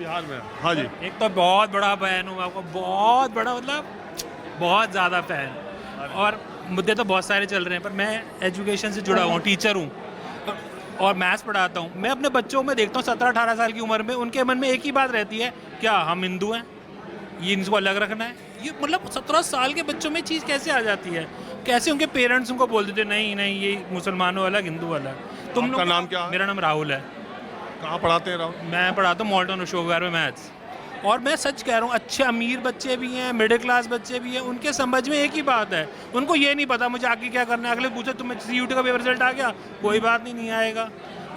बिहार में? हाँ जी। एक तो बहुत बड़ा फैन हूँ आपको, बहुत बड़ा, मतलब बहुत ज़्यादा फैन। और मुद्दे तो बहुत सारे चल रहे हैं, पर मैं एजुकेशन से जुड़ा हुआ हूँ, टीचर हूँ और मैथ्स पढ़ाता हूँ। मैं अपने बच्चों में देखता हूँ 17-18 साल की उम्र में उनके मन में एक ही बात रहती है, क्या हम हिंदू हैं, ये इनको अलग रखना है। ये मतलब 17 साल के बच्चों में चीज़ कैसे आ जाती है? कैसे उनके पेरेंट्स उनको बोल देते नहीं नहीं ये मुसलमानों अलग, हिंदू अलग। तुम आपका लोग, नाम क्या है? मेरा नाम राहुल है। कहाँ पढ़ाते हैं राहुल? मैं पढ़ाता हूँ मॉल्टन अशोक विहार में मैथ्स। और मैं सच कह रहा हूँ, अच्छे अमीर बच्चे भी हैं, मिडिल क्लास बच्चे भी हैं, उनके समझ में एक ही बात है, उनको ये नहीं पता मुझे आगे क्या करना है। अगले पूछे तुम्हें CUT का पेपर रिजल्ट आ गया, कोई बात नहीं, नहीं आएगा।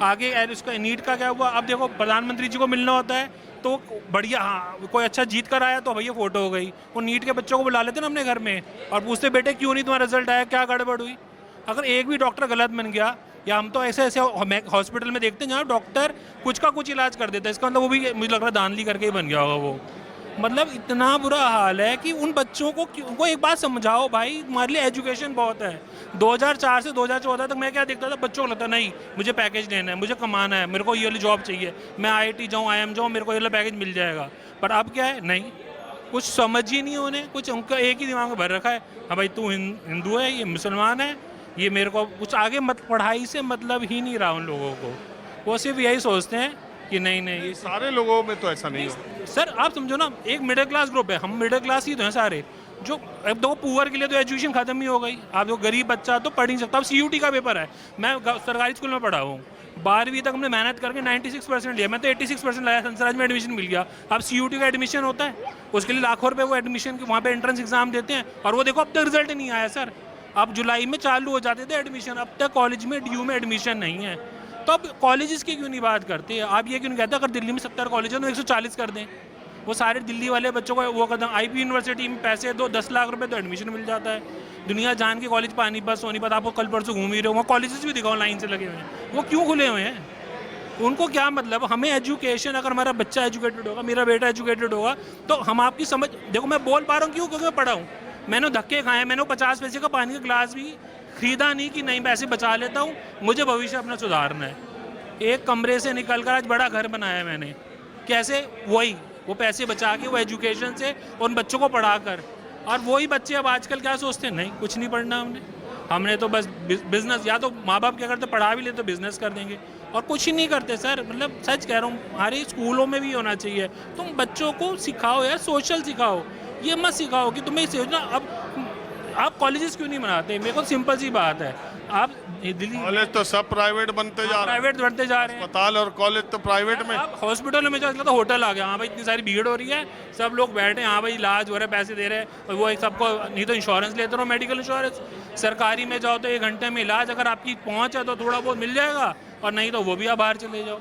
आगे उसका नीट का क्या हुआ, अब देखो प्रधानमंत्री जी को मिलना होता है तो बढ़िया, हाँ कोई अच्छा जीत कर आया तो भैया फोटो हो गई। वो नीट के बच्चों को बुला लेते ना अपने घर में और पूछते बेटे क्यों नहीं तुम्हारा रिजल्ट आया, क्या गड़बड़ हुई। अगर एक भी डॉक्टर गलत बन गया, या हम तो ऐसे ऐसे हॉस्पिटल में देखते हैं जहाँ डॉक्टर कुछ का कुछ इलाज कर देता है, इसका मतलब वो भी मुझे लग रहा है धांधली करके ही बन गया होगा वो। मतलब इतना बुरा हाल है कि उन बच्चों को उनको एक बात समझाओ, भाई तुम्हारे लिए एजुकेशन बहुत है। 2004 से 2014 तक मैं क्या देखता था, बच्चों को लगता नहीं मुझे पैकेज लेना है, मुझे कमाना है, मेरे को ये वाली जॉब चाहिए, मैं IIT जाऊँ, IIM जाऊँ, मेरे को ये वाला पैकेज मिल जाएगा। पर अब क्या है, नहीं, कुछ समझ ही नहीं उन्हें, कुछ उनका एक ही दिमाग में भर रखा है, हाँ भाई तू हिंदू है, ये मुसलमान है, ये मेरे को कुछ आगे मत, पढ़ाई से मतलब ही नहीं रहा उन लोगों को। वो सिर्फ यही सोचते हैं कि नहीं नहीं ये सारे लोगों में तो ऐसा नहीं हो। सर आप समझो ना, एक मिडिल क्लास ग्रुप है, हम मिडिल क्लास ही तो हैं सारे, जो अब दो पुअर के लिए तो एजुकेशन खत्म ही हो गई। आप जो गरीब बच्चा तो पढ़ नहीं सकता। अब CUT का पेपर है, मैं सरकारी स्कूल में पढ़ा हूँ, 12वीं तक हमने मेहनत करके 96% लिया, मैं तो 86% लाया, संसराज में एडमिशन मिल गया। अब CUT का एडमिशन होता है, उसके लिए लाखों रुपये वो एडमिशन के वहाँ पे एंट्रेंस एग्जाम देते हैं, और वो देखो अब तक रिजल्ट नहीं आया सर। अब जुलाई में चालू हो जाते थे एडमिशन, अब तक कॉलेज में DU में एडमिशन नहीं है। तो अब कॉलेजेस की क्यों नहीं बात करते? आप ये क्यों नहीं कहते अगर दिल्ली में 70 कॉलेज है तो 140 कर दें, वो सारे दिल्ली वाले बच्चों को वो कर दें। IP यूनिवर्सिटी में पैसे दो, 10 लाख रुपए तो एडमिशन मिल जाता है। दुनिया जान के कॉलेज, पानीपत, सोनीपत, आपको कल परसों घूम ही रहे हो, वहाँ कॉलेजेस भी दिखाओ लाइन से लगे हुए हैं, वो क्यों खुले हुए हैं? उनको क्या मतलब? हमें एजुकेशन, अगर हमारा बच्चा एजुकेटेड होगा, मेरा बेटा एजुकेटेड होगा, तो हम आपकी समझ, देखो मैं बोल पा रहा हूँ क्यों, क्योंकि मैं पढ़ा हूँ, मैंने धक्के खाए, मैंने 50 पैसे का पानी का गिलास भी खरीदा नहीं कि नहीं पैसे बचा लेता हूँ, मुझे भविष्य अपना सुधारना है। एक कमरे से निकल कर आज बड़ा घर बनाया मैंने, कैसे? वही वो पैसे बचा के, वो एजुकेशन से उन बच्चों को पढ़ा कर। और वही बच्चे अब आजकल क्या सोचते हैं, नहीं कुछ नहीं पढ़ना हमने तो बस बिजनेस, या तो माँ बाप क्या करते, पढ़ा भी ले तो बिजनेस कर देंगे, और कुछ ही नहीं करते सर। मतलब सच कह रहा हूँ, हमारे स्कूलों में भी होना चाहिए, तुम बच्चों को सिखाओ यार, सोशल सिखाओ, ये मत सिखाओ कि तुम्हें सोचना। अब आप कॉलेजेस क्यों नहीं बनाते? मेरे को सिंपल सी बात है, आप दिल्ली कॉलेज तो सब प्राइवेट बनते जा रहे हैं, प्राइवेट बढ़ते जा रहे हैं, अस्पताल और कॉलेज तो प्राइवेट में। अब हॉस्पिटल में जाओ तो होटल आ गया, हाँ भाई इतनी सारी भीड़ हो रही है, सब लोग बैठे हैं, हाँ भाई इलाज हो रहा है, पैसे दे रहे हैं, और वो एक सबको, नहीं तो इंश्योरेंस लेते रहो, मेडिकल इंश्योरेंस। सरकारी में जाओ तो 1 घंटे में इलाज, अगर आपकी पहुँच है तो थोड़ा बहुत मिल जाएगा, और नहीं तो वो भी आप बाहर चले जाओ।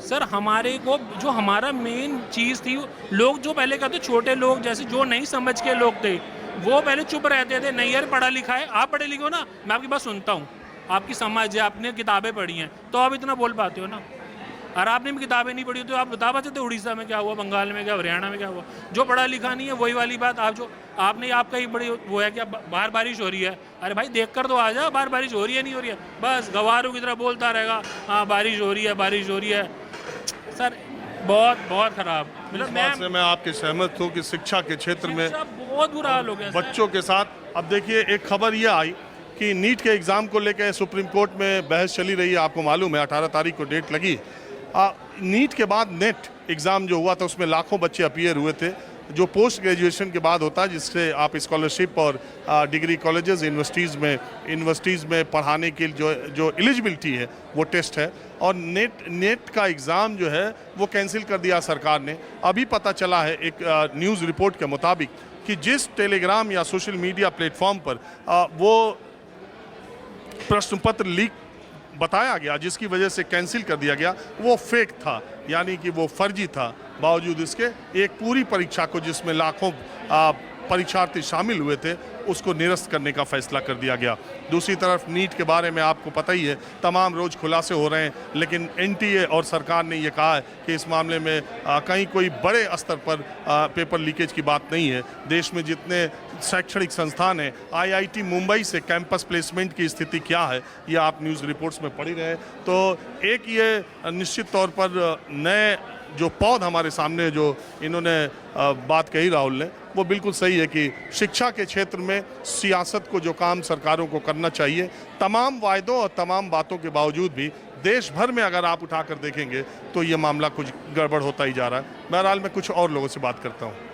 सर हमारे को जो हमारा मेन चीज़ थी, लोग जो पहले कहते, छोटे लोग जैसे जो नहीं समझ के लोग थे, वो पहले चुप रहते थे, नहीं यार पढ़ा लिखा है, आप पढ़े लिखे हो ना, मैं आपकी बात सुनता हूँ, आपकी समझ है, आपने किताबें पढ़ी हैं तो आप इतना बोल पाते हो ना। और आपने भी किताबें नहीं पढ़ी तो आप बता पाते थे उड़ीसा में क्या हुआ, बंगाल में क्या, हरियाणा में क्या हुआ। जो पढ़ा लिखा नहीं है वही वाली बात, आप जो आपने, आपका ही बड़ी वो है कि बाहर बारिश हो रही है, अरे भाई देख कर तो आ जा, बाहर बारिश हो रही है नहीं हो रही है, बस गवारों की तरह बोलता रहेगा, हाँ बारिश हो रही है, बारिश हो रही है। सर बहुत बहुत खराब, मतलब मैं आपके सहमत हूँ कि शिक्षा के क्षेत्र में बहुत बुरा हाल हो गया बच्चों के साथ। अब देखिए एक खबर ये आई कि नीट के एग्ज़ाम को लेकर सुप्रीम कोर्ट में बहस चली रही है, आपको मालूम है 18 तारीख को डेट लगी। नीट के बाद नेट एग्ज़ाम जो हुआ था उसमें लाखों बच्चे अपीयर हुए थे, जो पोस्ट ग्रेजुएशन के बाद होता है, जिससे आप स्कॉलरशिप और डिग्री कॉलेजेस यूनिवर्सिटीज़ में पढ़ाने के जो एलिजिबिलिटी है वो टेस्ट है, और नेट का एग्ज़ाम जो है वो कैंसिल कर दिया सरकार ने। अभी पता चला है एक न्यूज़ रिपोर्ट के मुताबिक कि जिस टेलीग्राम या सोशल मीडिया प्लेटफॉर्म पर वो प्रश्न पत्र लीक बताया गया, जिसकी वजह से कैंसिल कर दिया गया, वो फेक था, यानी कि वो फर्जी था। बावजूद इसके एक पूरी परीक्षा को, जिसमें लाखों परीक्षार्थी शामिल हुए थे, उसको निरस्त करने का फैसला कर दिया गया। दूसरी तरफ नीट के बारे में आपको पता ही है, तमाम रोज़ खुलासे हो रहे हैं, लेकिन NTA और सरकार ने ये कहा है कि इस मामले में कहीं कोई बड़े स्तर पर पेपर लीकेज की बात नहीं है। देश में जितने शैक्षणिक संस्थान हैं, IIT मुंबई से कैंपस प्लेसमेंट की स्थिति क्या है, ये आप न्यूज़ रिपोर्ट्स में पढ़ ही रहे हैं। तो एक ये निश्चित तौर पर नए जो पौध हमारे सामने जो इन्होंने बात कही राहुल ने, वो बिल्कुल सही है कि शिक्षा के क्षेत्र में सियासत को जो काम सरकारों को करना चाहिए, तमाम वायदों और तमाम बातों के बावजूद भी देश भर में अगर आप उठाकर देखेंगे तो ये मामला कुछ गड़बड़ होता ही जा रहा है। बहरहाल मैं कुछ और लोगों से बात करता हूँ।